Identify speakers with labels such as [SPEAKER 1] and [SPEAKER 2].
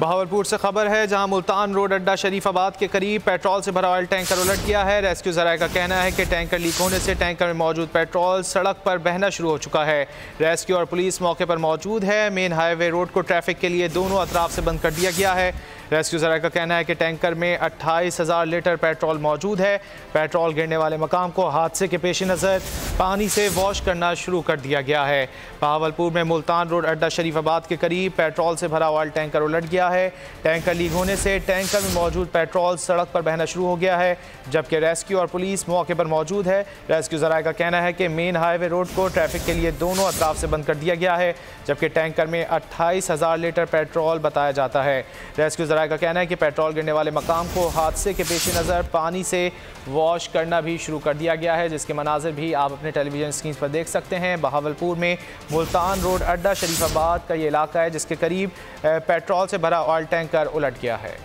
[SPEAKER 1] बहावलपुर से खबर है, जहां मुल्तान रोड अड्डा शरीफाबाद के करीब पेट्रोल से भरा ऑयल टैंकर उलट गया है। रेस्क्यू ज़राए का कहना है कि टैंकर लीक होने से टैंकर में मौजूद पेट्रोल सड़क पर बहना शुरू हो चुका है। रेस्क्यू और पुलिस मौके पर मौजूद है। मेन हाईवे रोड को ट्रैफिक के लिए दोनों अतराफ से बंद कर दिया गया है। रेस्क्यू ज़राए का कहना है कि टैंकर में 28,000 लीटर पेट्रोल मौजूद है। पेट्रोल गिरने वाले मकाम को हादसे के पेश नज़र पानी से वॉश करना शुरू कर दिया गया है। बहावलपुर में मुल्तान रोड अड्डा शरीफाबाद के करीब पेट्रोल से भरा ऑयल टैंकर उलट गया है। टैंकर लीक होने से टैंकर में मौजूद पेट्रोल सड़क पर बहना शुरू हो गया है, जबकि रेस्क्यू और पुलिस मौके पर मौजूद है। रेस्क्यू ज़राए का कहना है कि मेन हाईवे रोड को ट्रैफिक के लिए दोनों अतराफ से बंद कर दिया गया है, जबकि टैंकर में 28,000 लीटर पेट्रोल बताया जाता है। रेस्क्यू ज़राए का कहना है कि पेट्रोल गिरने वाले मकाम को हादसे के पेश नज़र पानी से वॉश करना भी शुरू कर दिया गया है, जिसके मनाजिर भी आप अपने टेलीविजन स्क्रीन पर देख सकते हैं। बहावलपुर में मुल्तान रोड अड्डा शरीफाबाद का ये इलाका है, जिसके करीब पेट्रोल से भरा ऑयल टैंकर उलट गया है।